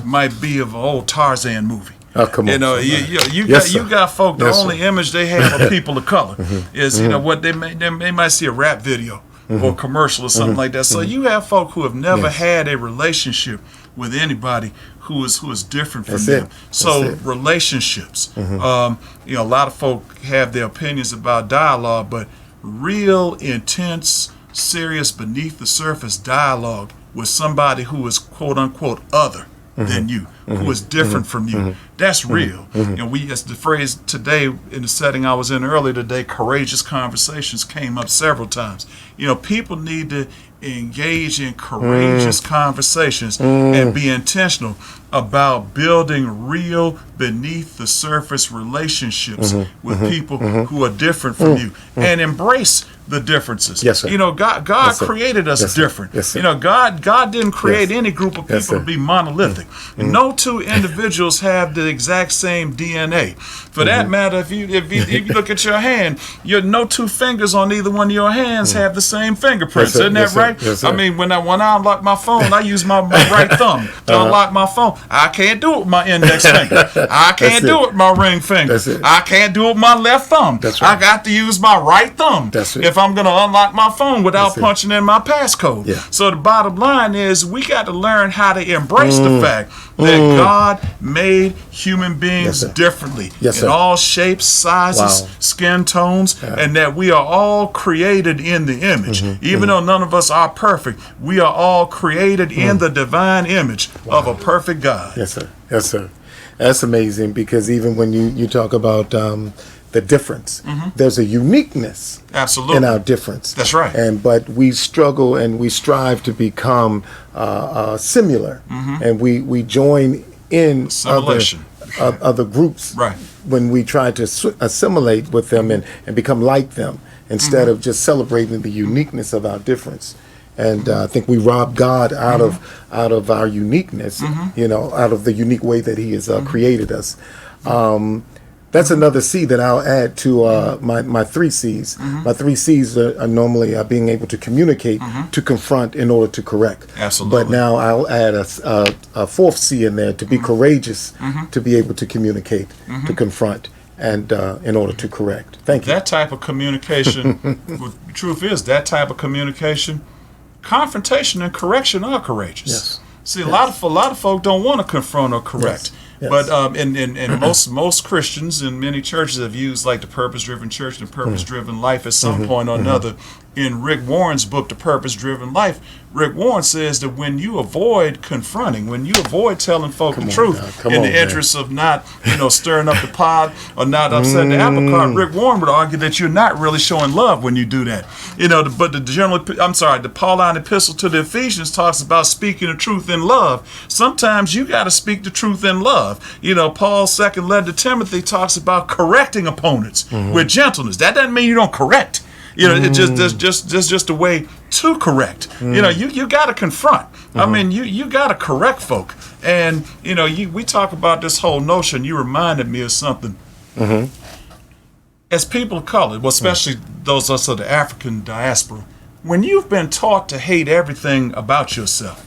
might be of an old Tarzan movie. Oh, come on. You got folk, the only image they have of people of color is, what they might see a rap video or a commercial or something like that. So you have folk who have never had a relationship with anybody who is different from them. So relationships, a lot of folk have their opinions about dialogue, but real intense, serious, beneath the surface dialogue with somebody who is quote unquote other than you, who is different from you. That's real. And we, as the phrase today in the setting I was in earlier today, courageous conversations came up several times. People need to engage in courageous conversations and be intentional about building real beneath the surface relationships with people who are different from you, and embrace the differences. Yes, sir. You know, God created us different. Yes, sir. You know, God didn't create any group of people to be monolithic. No two individuals have the exact same DNA. For that matter, if you look at your hand, no two fingers on either one of your hands have the same fingerprints. Yes, isn't that right? Yes, I mean, when I unlock my phone, I use my right thumb to unlock my phone. I can't do it with my index finger. I can't do it with my ring finger. I can't do it with my left thumb. That's right. I got to use my right thumb if I'm going to unlock my phone without punching in my passcode. Yeah. So the bottom line is we got to learn how to embrace the fact that God made human beings differently in all shapes, sizes, skin tones, and that we are all created in the image. Even though none of us are perfect, we are all created in the divine image of a perfect God. Yes, sir. Yes, sir. That's amazing, because even when you talk about the difference, there's a uniqueness in our difference. That's right. But we struggle and we strive to become similar, and we join in other groups when we try to assimilate with them and become like them, instead of just celebrating the uniqueness of our difference. And I think we rob God out of our uniqueness, out of the unique way that He has created us. That's another C that I'll add to my 3 C's. My 3 C's are normally being able to communicate, to confront, in order to correct. Absolutely. But now I'll add a 4th C in there, to be courageous, to be able to communicate, to confront, and in order to correct. Thank you. That type of communication, the truth is, that type of communication, confrontation and correction are courageous. Yes. See, a lot of folk don't want to confront or correct. Yes. But and most Christians and many churches have used like the purpose-driven church and the purpose-driven life at some point or another. In Rick Warren's book, The Purpose-Driven Life, Rick Warren says that when you avoid confronting, when you avoid telling folk the truth in the interest of not, stirring up the pot or not upsetting the apple cart, Rick Warren would argue that you're not really showing love when you do that. But the Pauline epistle to the Ephesians talks about speaking the truth in love. Sometimes you got to speak the truth in love. Paul's second letter to Timothy talks about correcting opponents with gentleness. That doesn't mean you don't correct. It's just a way to correct. You got to confront. I mean, you got to correct folk. And we talk about this whole notion. You reminded me of something. As people of color, well, especially those of us of the African diaspora, when you've been taught to hate everything about yourself,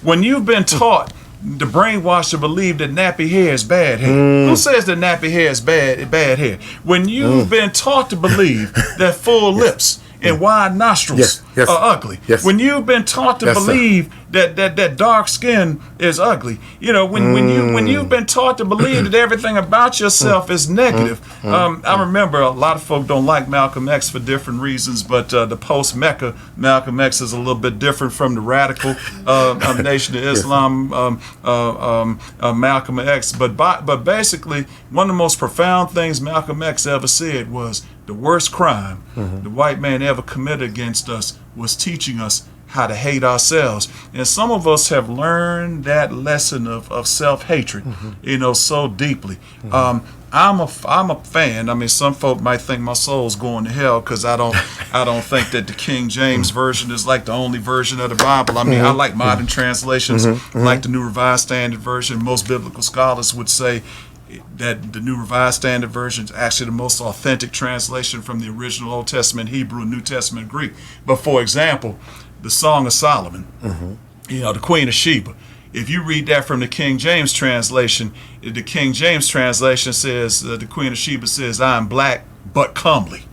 when you've been taught the brainwash to believe that nappy hair is bad hair. Who says that nappy hair is bad hair? When you've been taught to believe that full lips and wide nostrils are ugly. Yes. When you've been taught to believe that dark skin is ugly. When you've been taught to believe that everything about yourself is negative. I remember a lot of folk don't like Malcolm X for different reasons, but the post-Mecca Malcolm X is a little bit different from the radical Nation of Islam Malcolm X. But basically, one of the most profound things Malcolm X ever said was, the worst crime the white man ever committed against us was teaching us how to hate ourselves. And some of us have learned that lesson of self-hatred, so deeply. I'm a fan. I mean, some folk might think my soul's going to hell because I don't think that the King James version is like the only version of the Bible. I mean, I like modern translations, like the New Revised Standard Version. Most biblical scholars would say that the New Revised Standard Version is actually the most authentic translation from the original Old Testament Hebrew and New Testament Greek. But for example, the Song of Solomon, the Queen of Sheba, if you read that from the King James translation, the King James translation says, the Queen of Sheba says, I am black but comely.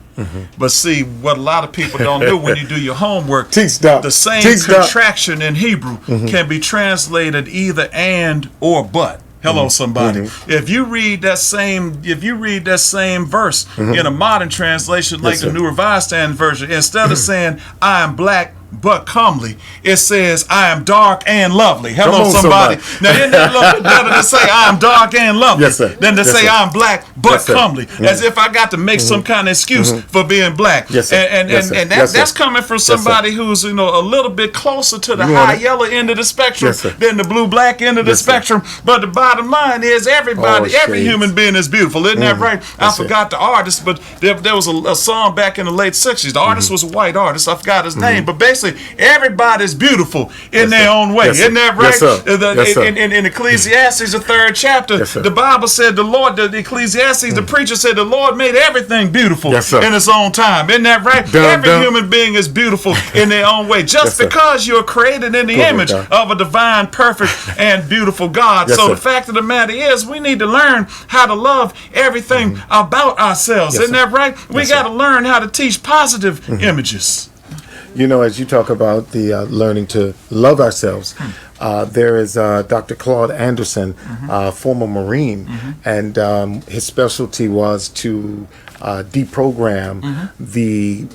But see, what a lot of people don't do when you do your homework, the same contraction in Hebrew can be translated either and or but. Hello, somebody. If you read that same verse in a modern translation like the New Revised Standard Version, instead of saying I am black but comely. It says, I am dark and lovely. Hello, on, somebody. Now, isn't that a little bit better to say I am dark and lovely Yes, sir. than to Yes, say sir. I'm black but Yes, sir. comely? As if I got to make some kind of excuse for being black. Yes, sir. And Yes, sir. Yes, sir. that's coming from somebody who's, a little bit closer to the You want high it? yellow end of the spectrum Yes, sir. than the blue black end of the Yes, sir. spectrum. But the bottom line is everybody, All every shades. human being is beautiful. Isn't that right? I That's it. forgot the artist, but there was a song back in the late 60s. The artist was a white artist. I forgot his name. But basically, everybody's beautiful in their own way. Yes, sir. Isn't that right? Yes, sir. Yes, sir. In Ecclesiastes, the 3rd chapter, Yes, sir. the Bible said the Ecclesiastes, the preacher said the Lord made everything beautiful Yes, sir. in its own time. Isn't that right? Dun, Every dun. human being is beautiful in their own way. Just Yes, sir. because you're created in the Go ahead, image Doc. of a divine, perfect, and beautiful God. Yes, So sir. the fact of the matter is, we need to learn how to love everything about ourselves. Yes, Isn't sir. that right? We Yes, got to sir. learn how to teach positive images. As you talk about the learning to love ourselves, there is Dr. Claude Anderson, former Marine, and his specialty was to deprogram the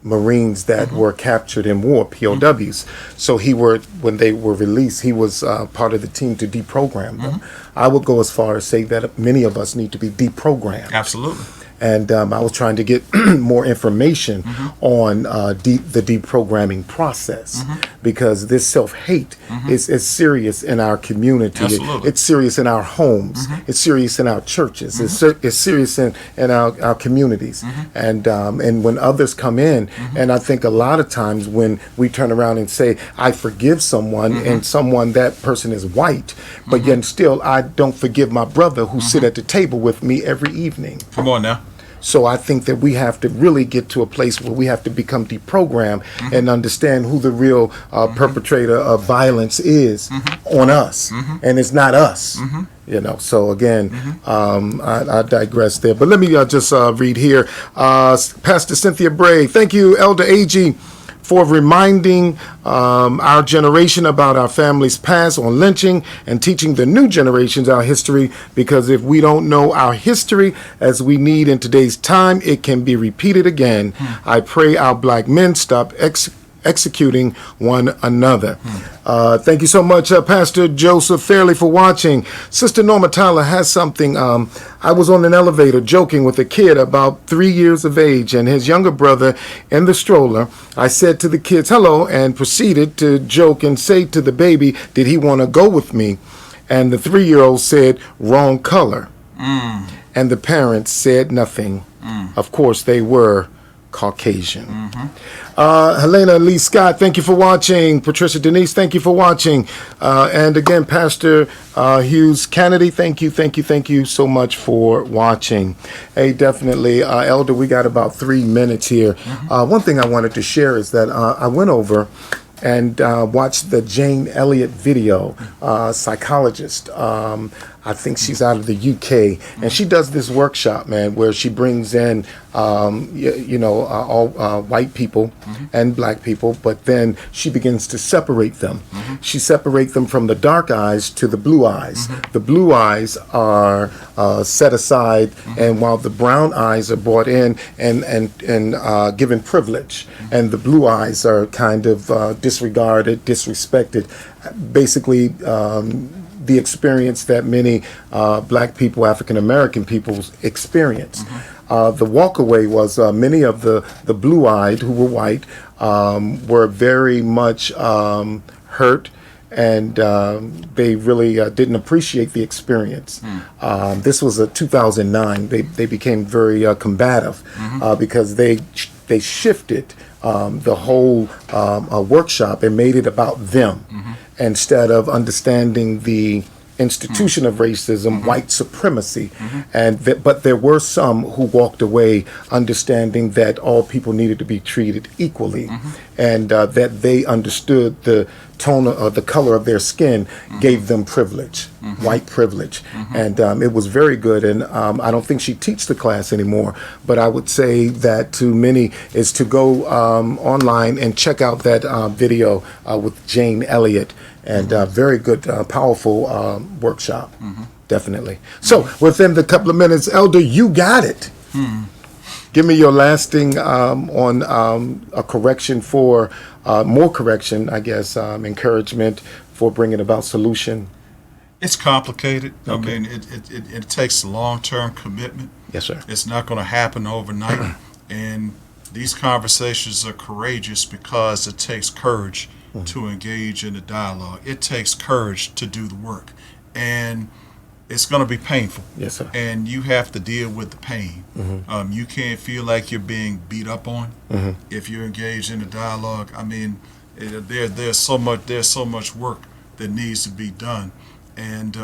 Marines that were captured in war, POWs. So when they were released, he was part of the team to deprogram them. I would go as far as say that many of us need to be deprogrammed. Absolutely. And I was trying to get more information on the deprogramming process, because this self-hate is serious in our community. Absolutely. It's serious in our homes. It's serious in our churches. It's serious in our communities. And when others come in, and I think a lot of times when we turn around and say, I forgive someone, and that person is white, but yet still I don't forgive my brother who sit at the table with me every evening. Come on now. So I think that we have to really get to a place where we have to become deprogrammed and understand who the real perpetrator of violence is on us, and it's not us. So again, I digress there. But let me just read here. Pastor Cynthia Bray, thank you, Elder A.G., for reminding our generation about our family's past on lynching and teaching the new generations our history, because if we don't know our history as we need in today's time, it can be repeated again. I pray our black men stop executing one another. Thank you so much, Pastor Joseph Fairley, for watching. Sister Norma Tyler has something. I was on an elevator joking with a kid about 3 years of age and his younger brother in the stroller. I said to the kids, hello, and proceeded to joke and say to the baby, did he want to go with me? And the 3-year-old said, wrong color. And the parents said nothing. Of course, they were Caucasian. Helena Lee Scott, thank you for watching. Patricia Denise, thank you for watching. And again, Pastor Hughes Kennedy, thank you so much for watching. Hey, definitely, Elder, we got about 3 minutes here. One thing I wanted to share is that I went over and watched the Jane Elliott video, psychologist. I think she's out of the UK, and she does this workshop, man, where she brings in, all white people and black people, but then she begins to separate them. She separates them from the dark eyes to the blue eyes. The blue eyes are set aside, and while the brown eyes are brought in and given privilege, and the blue eyes are kind of disregarded, disrespected. Basically, the experience that many black people, African American people experience. The walkaway was many of the blue-eyed who were white were very much hurt, and they really didn't appreciate the experience. This was 2009. They became very combative because they shifted the whole workshop and made it about them instead of understanding the institution of racism, white supremacy, but there were some who walked away understanding that all people needed to be treated equally, and that they understood the tone of the color of their skin gave them privilege, white privilege, and it was very good. And I don't think she teaches the class anymore, but I would say that to many is to go online and check out that video with Jane Elliott. And very good, powerful workshop, definitely. So within the couple of minutes, Elder, you got it. Give me your lasting on a correction for more correction, I guess, encouragement for bringing about solution. It's complicated. Okay. I mean, it takes long-term commitment. Yes, sir. It's not going to happen overnight. And these conversations are courageous because it takes courage to engage in the dialogue. It takes courage to do the work. And it's going to be painful. Yes, sir. And you have to deal with the pain. You can't feel like you're being beat up on if you're engaged in a dialogue. I mean, there's so much work that needs to be done. And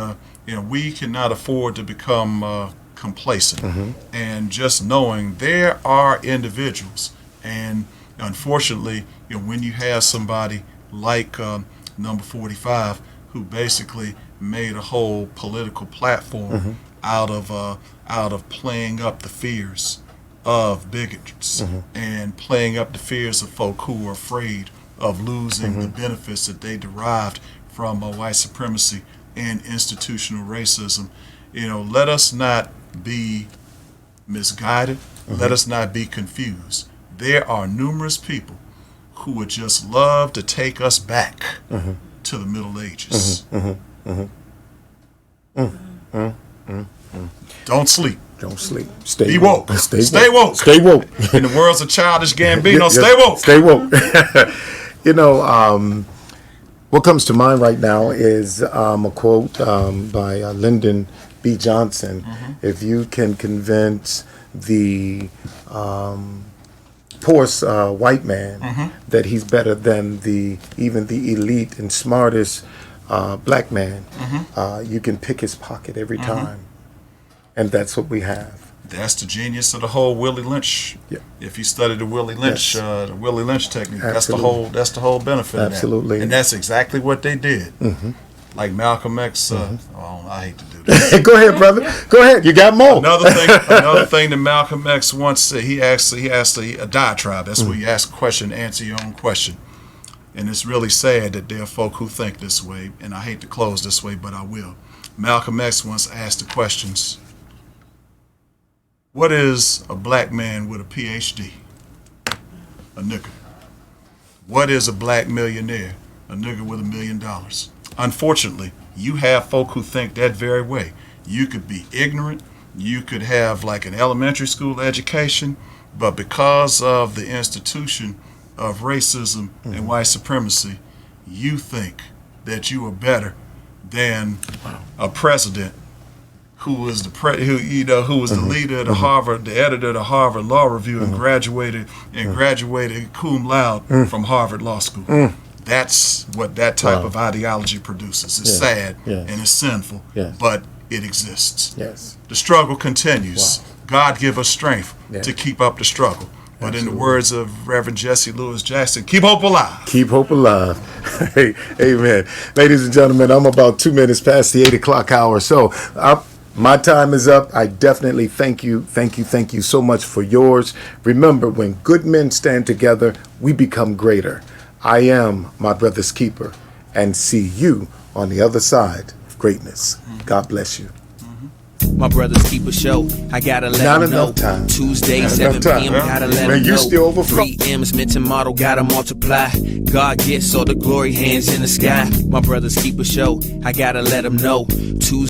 we cannot afford to become complacent. And just knowing there are individuals, and unfortunately, when you have somebody like number 45 who basically made a whole political platform out of playing up the fears of bigots and playing up the fears of folk who are afraid of losing the benefits that they derived from white supremacy and institutional racism. Let us not be misguided. Let us not be confused. There are numerous people who would just love to take us back to the Middle Ages. Don't sleep. Don't sleep. Stay Be woke. Stay woke. Stay woke. In the words of Childish Gambino, stay woke. Stay woke. What comes to mind right now is a quote by Lyndon B. Johnson. If you can convince the poorest white man that he's better than even the elite and smartest black man, you can pick his pocket every time. And that's what we have. That's the genius of the whole Willie Lynch. Yeah. If you study the Willie Lynch, Yes. the Willie Lynch technique, Absolutely. that's the whole benefit. Absolutely. Of that. And that's exactly what they did. Like Malcolm X. I hate to do this. Go ahead, brother. Go ahead. You got more. Another thing that Malcolm X once said. He asked a diatribe. That's where you ask a question, answer your own question. And it's really sad that there are folk who think this way. And I hate to close this way, but I will. Malcolm X once asked the questions. What is a black man with a PhD? A nigger. What is a black millionaire? A nigger with $1 million. Unfortunately, you have folk who think that very way. You could be ignorant. You could have like an elementary school education, but because of the institution of racism and white supremacy, you think that you are better than a president who was the leader of the Harvard, the editor of the Harvard Law Review, and graduated cum laude from Harvard Law School. That's what that type of ideology produces. It's sad and it's sinful, but it exists. Yes. The struggle continues. God give us strength to keep up the struggle. But in the words of Reverend Jesse Lewis Jackson, keep hope alive. Keep hope alive. Hey, amen. Ladies and gentlemen, I'm about 2 minutes past the 8 o'clock hour. So my time is up. I definitely thank you so much for yours. Remember, when good men stand together, we become greater. I am my brother's keeper, and see you on the other side of greatness. God bless you. My brother's keep a show. I gotta let Not them know. enough time. Tuesday, Not 7 enough time. p.m. Gotta let Man, them you know. still overflow. 3 M's meant to model, gotta multiply. God gets all the glory, hands in the sky. My brother's keep a show. I gotta let them know. Tuesday.